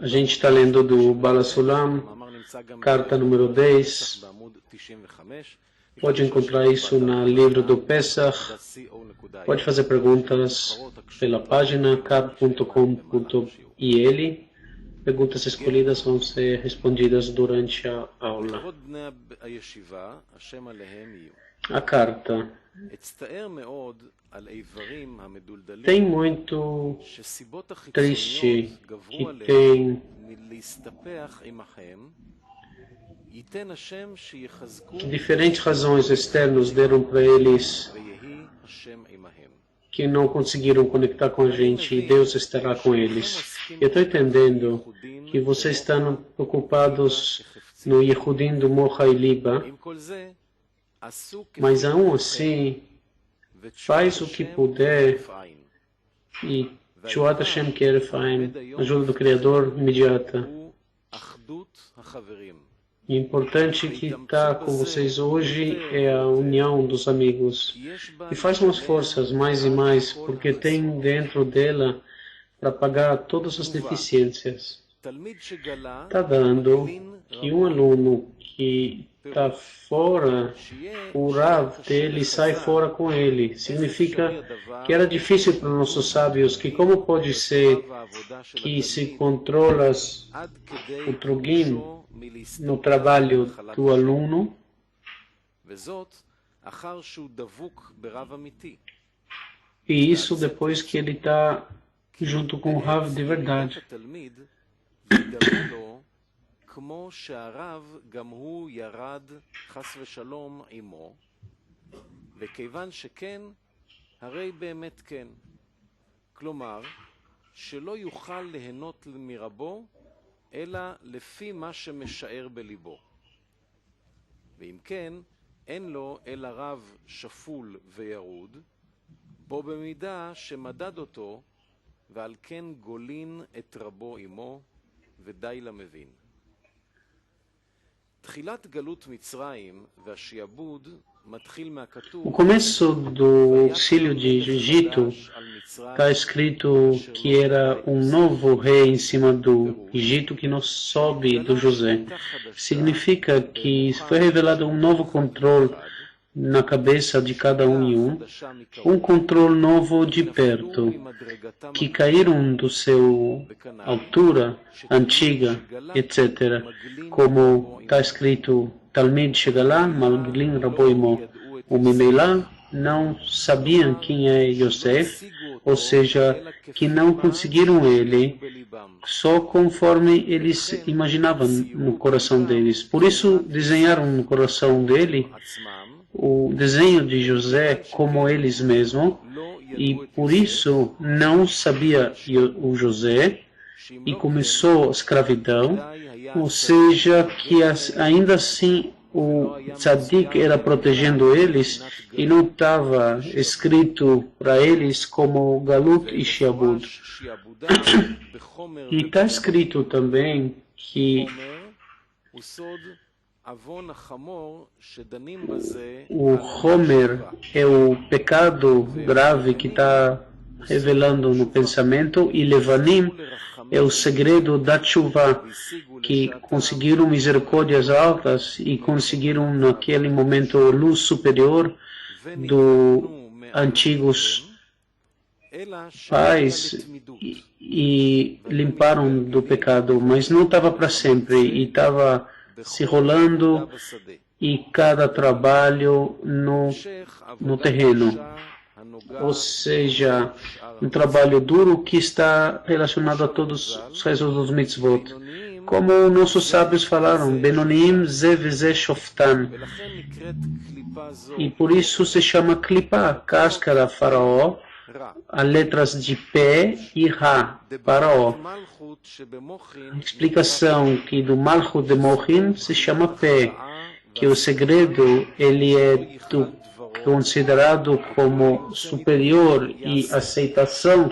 A gente está lendo do Bala Sulam, carta número 10. Pode encontrar isso no livro do Pesach. Pode fazer perguntas pela página cab.com.il. Perguntas escolhidas vão ser respondidas durante a aula. A carta tem muito triste que tem que diferentes razões externas deram para eles que não conseguiram conectar com a gente e Deus estará com eles. Eu estou entendendo que vocês estão preocupados no Yehudim do Mocha e Liba, mas aún assim, faz o que puder e Tchuat Hashem Kerefaim, ajuda do Criador imediata. O importante que está com vocês hoje é a união dos amigos. E faz umas forças mais e mais, porque tem dentro dela para pagar todas as deficiências. Está dando que um aluno que está fora, o Rav dele sai fora com ele. Significa que era difícil para nossos sábios que como pode ser que se controla o Trugim no trabalho do aluno e isso depois que ele está junto com o Rav de verdade. כמו שהרב גם הוא ירד חס ושלום עמו, וכיוון שכן, הרי באמת כן. כלומר, שלא יוכל ליהנות מרבו, אלא לפי מה שמשאר בליבו. ואם כן, אין לו אלא רב שפול וירוד, בו במידה שמדד אותו, ועל כן גולין את רבו עמו, ודי למבין. O começo do exílio de Egito está escrito que era um novo rei em cima do Egito que não sobe do José. Significa que foi revelado um novo controle na cabeça de cada um e um controle novo de perto, que caíram do seu altura antiga, etc. Como está escrito, Talmid Shegalá, Malglin Raboimo, o Mimeilá não sabiam quem é Yosef, ou seja, que não conseguiram ele, só conforme eles imaginavam no coração deles. Por isso, desenharam no coração dele o desenho de José como eles mesmos, e por isso não sabia o José, e começou a escravidão, ou seja, que ainda assim o tzadik era protegendo eles, e não estava escrito para eles como Galut e Shiabud. E está escrito também que o Homer é o pecado grave que está revelando no pensamento, e Levanim é o segredo da chuva, que conseguiram misericórdias altas e conseguiram naquele momento a luz superior dos antigos pais e limparam do pecado, mas não estava para sempre e estava se rolando, e cada trabalho no terreno, ou seja, um trabalho duro que está relacionado a todos os restos dos mitzvot. Como nossos sábios falaram, Benonim ze veze shoftan, e por isso se chama klipa, cáscara, faraó, as letras de pé e Ra, faraó. A explicação que do Malchut de Mochin se chama pé, que o segredo ele é considerado como superior e aceitação,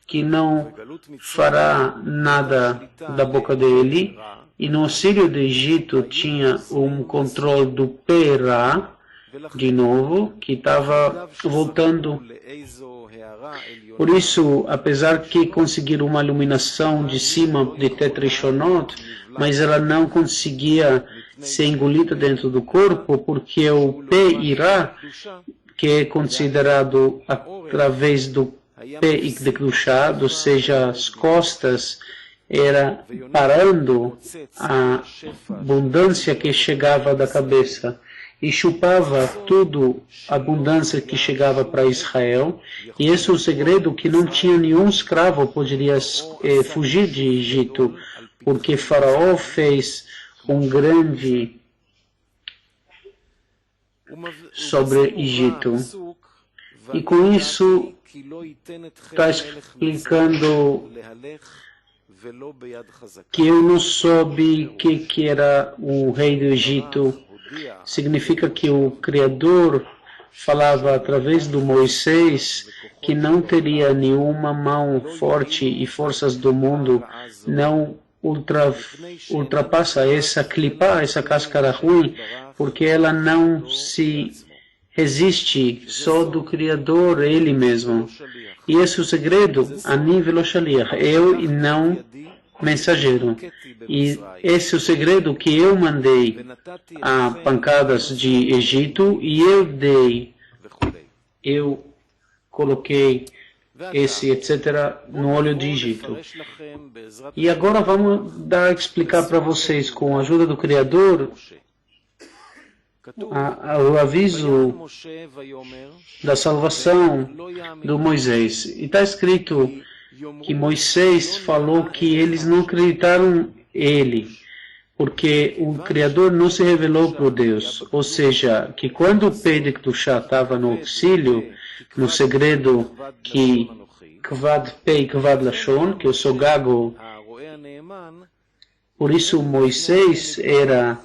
que não fará nada da boca dele, e no Sírio do Egito tinha um controle do pé Ra, de novo, que estava voltando. Por isso, apesar que conseguiram uma iluminação de cima de Tetrishonot, mas ela não conseguia ser engolida dentro do corpo, porque o Pé Irá, que é considerado através do Pé de Kedushá, ou seja, as costas, era parando a abundância que chegava da cabeça e chupava tudo a abundância que chegava para Israel. E esse é o segredo, que não tinha nenhum escravo poderia fugir de Egito, porque Faraó fez um grande sobre Egito. E com isso está explicando que eu não soube que era o rei do Egito. Significa que o Criador falava através do Moisés que não teria nenhuma mão forte e forças do mundo não ultrapassa essa clipa, essa cáscara ruim, porque ela não se resiste só do Criador, Ele mesmo. E esse é o segredo a nível Shaliach, eu e não mensageiro. E esse é o segredo que eu mandei a pancadas de Egito e eu coloquei esse etc. no olho de Egito. E agora vamos explicar para vocês, com a ajuda do Criador, o aviso da salvação do Moisés. E está escrito que Moisés falou que eles não acreditaram ele, porque o Criador não se revelou por Deus. Ou seja, que quando o Pé de Kedushá estava no auxílio, no segredo que Kvad Pei Kvad Lashon, que eu sou gago, por isso Moisés era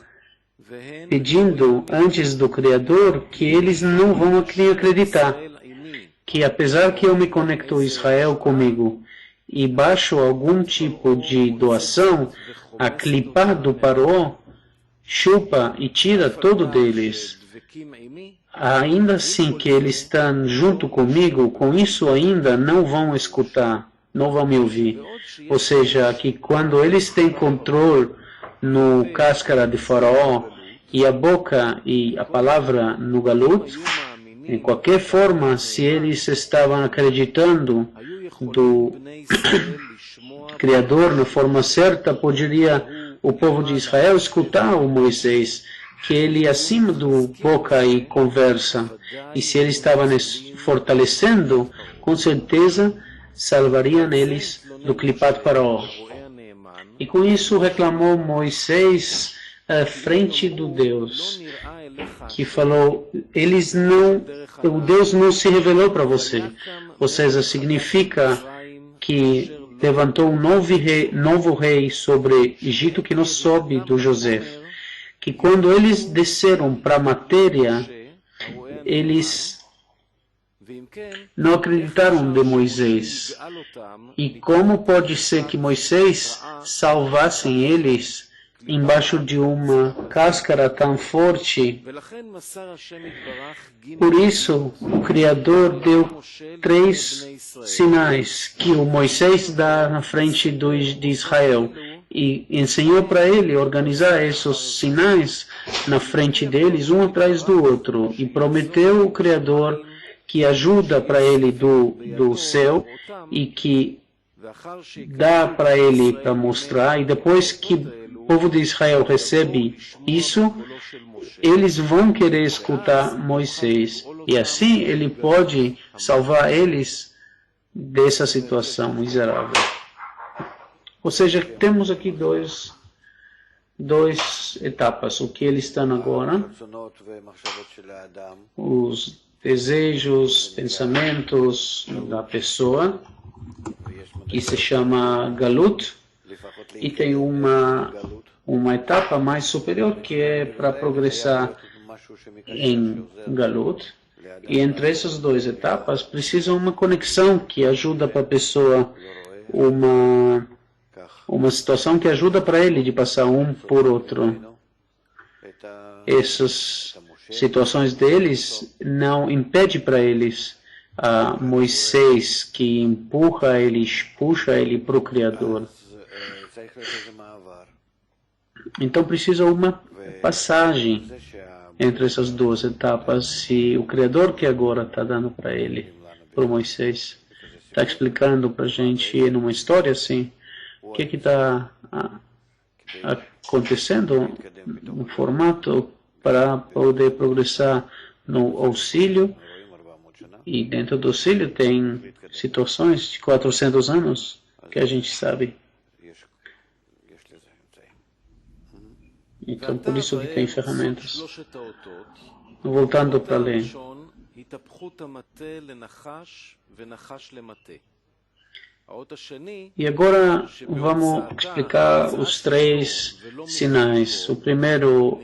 pedindo antes do Criador que eles não vão acreditar, que apesar que eu me conecto a Israel comigo e baixo algum tipo de doação, a clipá do Paró chupa e tira todo deles. Ainda assim que eles estão junto comigo, com isso ainda não vão escutar, não vão me ouvir. Ou seja, que quando eles têm controle no cáscara de Faraó e a boca e a palavra no galut, em qualquer forma, se eles estavam acreditando do Criador na forma certa, poderia o povo de Israel escutar o Moisés, que ele acima do boca e conversa. E se eles estavam fortalecendo, com certeza salvariam eles do clipat Faraó. E com isso reclamou Moisés à frente do Deus, que falou, o Deus não se revelou para você. Ou seja, significa que levantou um novo rei sobre Egito que não soube do José. Que quando eles desceram para a matéria, eles não acreditaram de Moisés. E como pode ser que Moisés salvasse eles embaixo de uma cáscara tão forte? Por isso, o Criador deu 3 sinais que o Moisés dá na frente de Israel. E ensinou para ele organizar esses sinais na frente deles, um atrás do outro. E prometeu o Criador que ajuda para ele do céu e que dá para ele para mostrar. E depois que o povo de Israel recebe isso, eles vão querer escutar Moisés. E assim ele pode salvar eles dessa situação miserável. Ou seja, temos aqui duas etapas. O que eles estão agora, os desejos, pensamentos da pessoa, que se chama Galut, e tem uma etapa mais superior que é para progressar em Galut. E entre essas 2 etapas precisa uma conexão que ajuda para a pessoa, uma situação que ajuda para ele de passar um por outro. Essas situações deles não impede para eles Moisés que empurra eles, puxa ele para o Criador. Então precisa uma passagem entre essas duas etapas. Se o Criador que agora está dando para ele, para Moisés, está explicando para a gente numa história assim, o que está acontecendo no formato para poder progressar no auxílio. E dentro do auxílio tem situações de 400 anos que a gente sabe. Então, por isso que tem ferramentas. Voltando para ler. E agora vamos explicar os três sinais. O primeiro,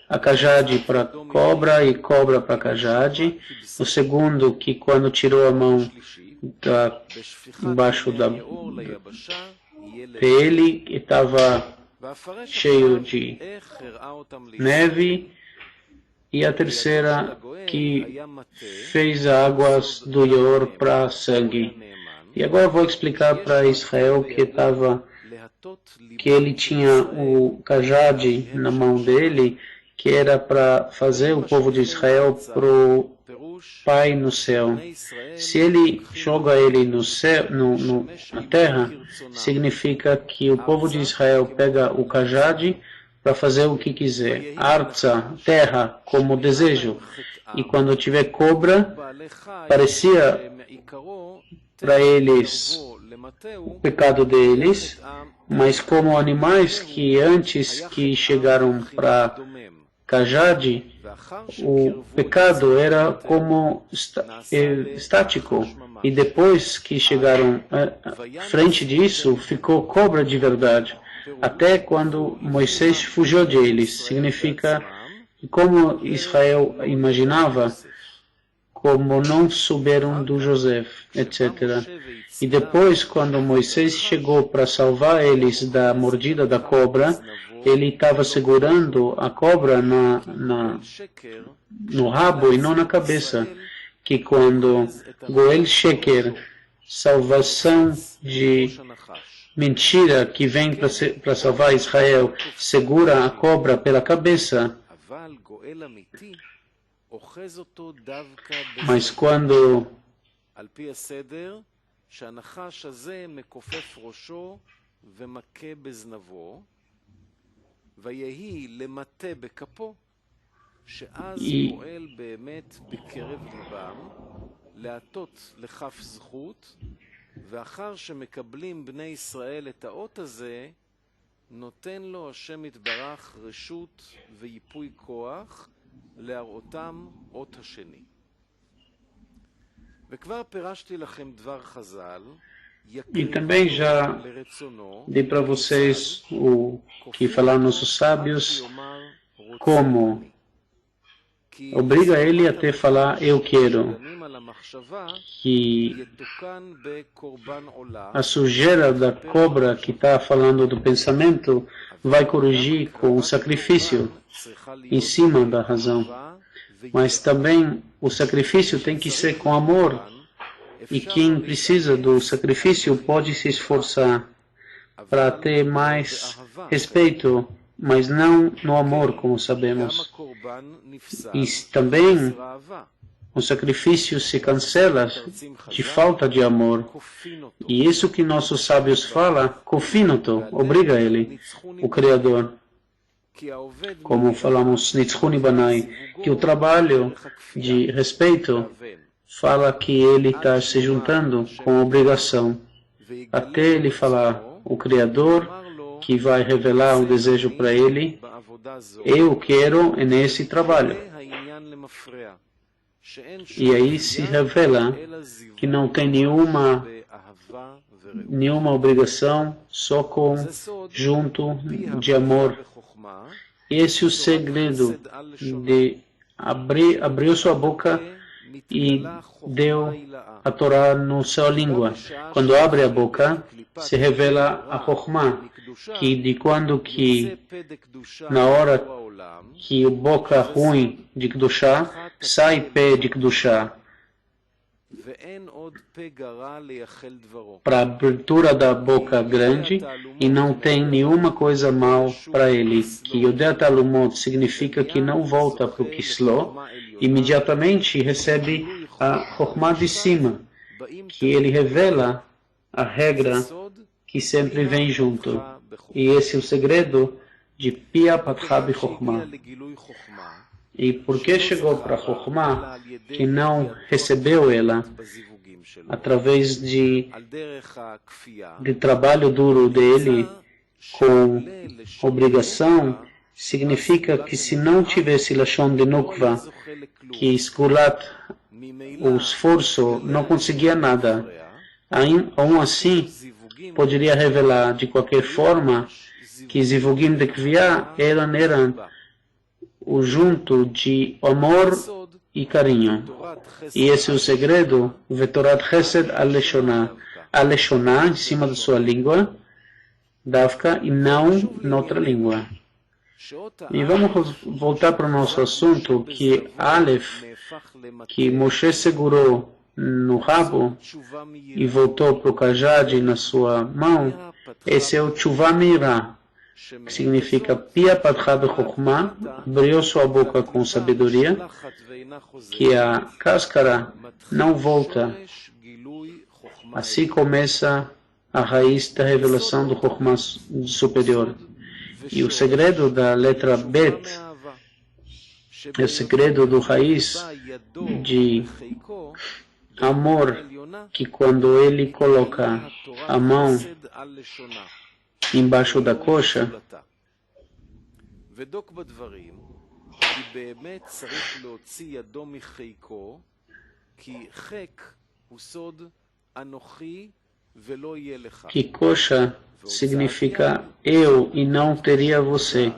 a cajade para cobra e cobra para cajade. O segundo, que quando tirou a mão embaixo da pele, estava cheio de neve. E a terceira, que fez águas do Ior para sangue. E agora vou explicar para Israel que ele tinha o cajade na mão dele, que era para fazer o povo de Israel para o Pai no céu. Se ele joga ele no céu, na terra, significa que o povo de Israel pega o cajade para fazer o que quiser. Arza, terra, como desejo. E quando tiver cobra, parecia para eles o pecado deles, mas como animais que antes que chegaram para cajade, o pecado era como estático. E depois que chegaram à frente disso, ficou cobra de verdade. Até quando Moisés fugiu deles, significa que como Israel imaginava, como não souberam do José, etc. E depois, quando Moisés chegou para salvar eles da mordida da cobra, ele estava segurando a cobra no rabo e não na cabeça. Que quando Goel Sheker, salvação de mentira que vem para salvar Israel, segura a cobra pela cabeça. Mas quando e ואחר שמקבלים בני ישראל את האות הזה, נותן לו השם יתברך רשות ויפוי כוח להראותם אות השני. וכבר פירשתי לכם דבר חז"ל, E também já dei para vocês o que falaram nossos sábios, como obriga ele até falar eu quero, que a sujeira da cobra que está falando do pensamento vai corrigir com o sacrifício em cima da razão. Mas também o sacrifício tem que ser com amor. E quem precisa do sacrifício pode se esforçar para ter mais respeito, mas não no amor, como sabemos. E também o sacrifício se cancela de falta de amor. E isso que nossos sábios falam, kofinoto, obriga ele, o Criador. Como falamos, Nitzchuni Banai, que o trabalho de respeito fala que ele está se juntando com obrigação. Até ele falar, o Criador, que vai revelar o desejo para ele, eu quero nesse trabalho. E aí se revela que não tem nenhuma obrigação, só com junto de amor. Esse é o segredo de abrir sua boca e deu a Torá na sua língua. Quando abre a boca, se revela a Chokhmah, que de quando que, na hora que a boca ruim de Kedushá, sai pé de Kedushá. Para a abertura da boca grande, e não tem nenhuma coisa mal para ele, que Yodea Talumot significa que não volta para o Kislo, imediatamente recebe a Chokhmah de cima, que ele revela a regra que sempre vem junto. E esse é o segredo de Pia Patcha B'Chokhmah. E por que chegou para Chokhmah, que não recebeu ela através de trabalho duro dele com obrigação, significa que se não tivesse Lashon de Nukva, que Esgulat, o esforço, não conseguia nada. Aún assim, poderia revelar de qualquer forma que Zivugim de Kviá eram o junto de amor e carinho. E esse é o segredo, Vetorat Chesed al-Leshoná, em cima da sua língua, Davka, e não noutra língua. E vamos voltar para o nosso assunto, que Aleph, que Moshe segurou no rabo e voltou para o cajade na sua mão, esse é o Tshuva Meirá, que significa Pia Patcha B'Chokhmah, abriu sua boca com sabedoria, que a cáscara não volta. Assim começa a raiz da revelação do Chokhmah superior. E o segredo da letra Bet é o segredo do raiz de amor, que quando ele coloca a mão embaixo da coxa, que coxa significa eu e não teria você,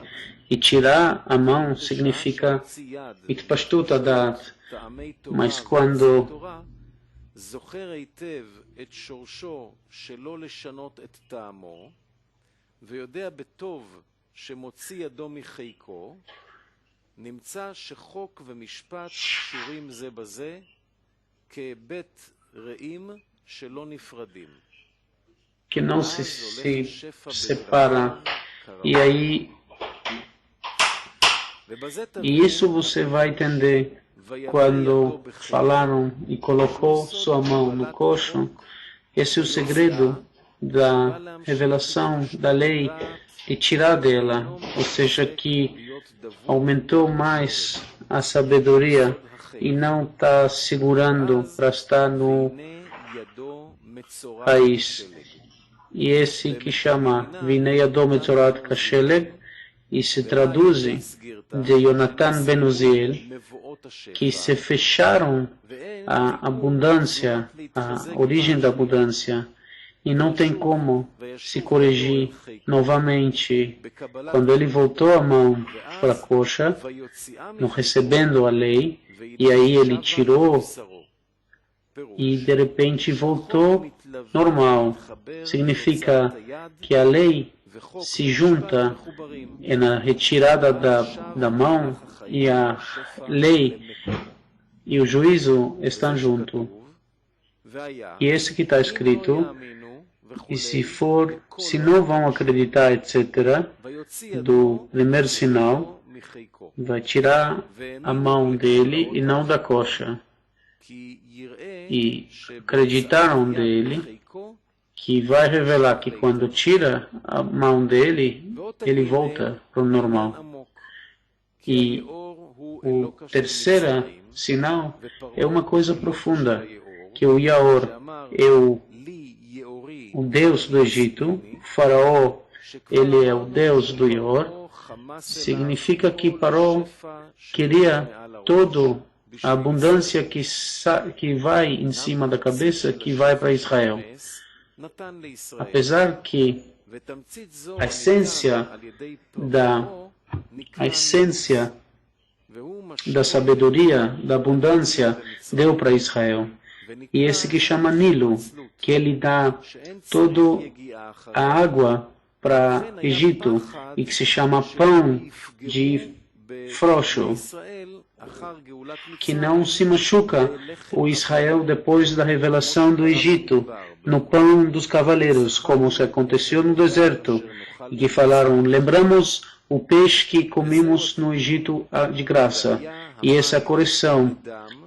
e tirar a mão significa Itpashtut Adat, mas quando זוכר היטב את שורשו שלא לשנות את טעמו, ויודע בטוב שמוציא ידו מחיקו, נמצא שחוק ומשפט קשורים זה בזה כבית רעים שלא נפרדים. que não se separa. E aí, e isso você vai entender quando falaram e colocou sua mão no coxo. Esse é o segredo da revelação da lei e tirar dela, ou seja, que aumentou mais a sabedoria e não está segurando para estar no país. E esse que chama Vinei Adom Etzorat Kashelek, e se traduz de Yonatan Ben Uziel, que se fecharam a abundância, a origem da abundância, e não tem como se corrigir novamente. Quando ele voltou a mão para a coxa, não recebendo a lei, e aí ele tirou, e de repente voltou normal. Significa que a lei se junta na retirada da mão, e a lei e o juízo estão juntos. E esse que está escrito, e se não vão acreditar, etc., do primeiro sinal, vai tirar a mão dele e não da coxa. E acreditaram dele, que vai revelar que quando tira a mão dele, ele volta para o normal. E o terceiro sinal é uma coisa profunda, que o Yaor é o Deus do Egito, o Faraó, ele é o Deus do Yaor, significa que Paró queria toda a abundância que vai em cima da cabeça, que vai para Israel. Apesar que a essência da sabedoria, da abundância, deu para Israel. E esse que chama Nilo, que ele dá toda a água para Egito, e que se chama pão de frouxo, que não se machuca o Israel depois da revelação do Egito, no pão dos cavaleiros, como se aconteceu no deserto, e que falaram, lembramos o peixe que comemos no Egito de graça, e essa correção,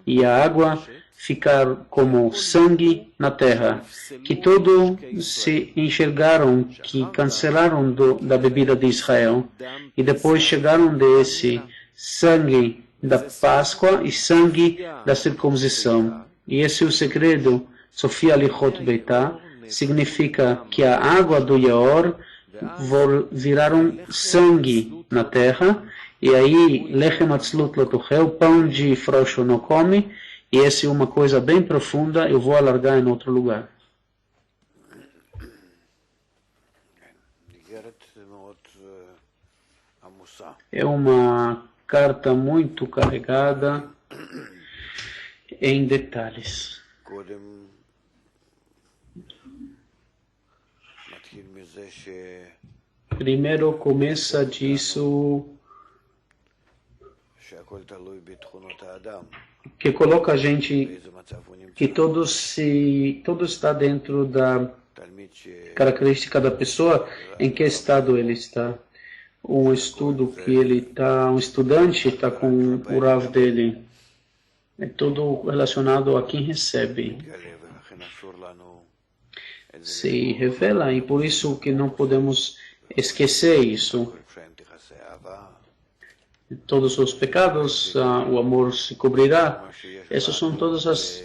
e a água ficar como sangue na terra, que todos se enxergaram, que cancelaram da bebida de Israel, e depois chegaram desse sangue da Páscoa e sangue da circuncisão. E esse é o segredo, Sofia Lichot Beitá, significa que a água do Yaor viraram sangue na terra, e aí Lechem Atzlut Lotuchel, pão de frouxo não come, e essa é uma coisa bem profunda, eu vou alargar em outro lugar. É uma carta muito carregada em detalhes. Primeiro começa disso que coloca a gente, que todo está dentro da característica da pessoa, em que estado ele está. Um estudo que ele está, um estudante está com o Rav dele. É tudo relacionado a quem recebe. Se revela, e por isso que não podemos esquecer isso. Todos os pecados, o amor se cobrirá. Essas são todas as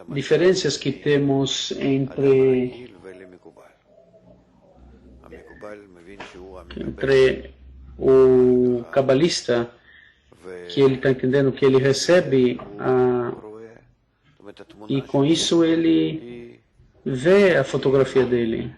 diferenças que temos entre o cabalista, que ele está entendendo que ele recebe, e com isso ele vê a fotografia dele.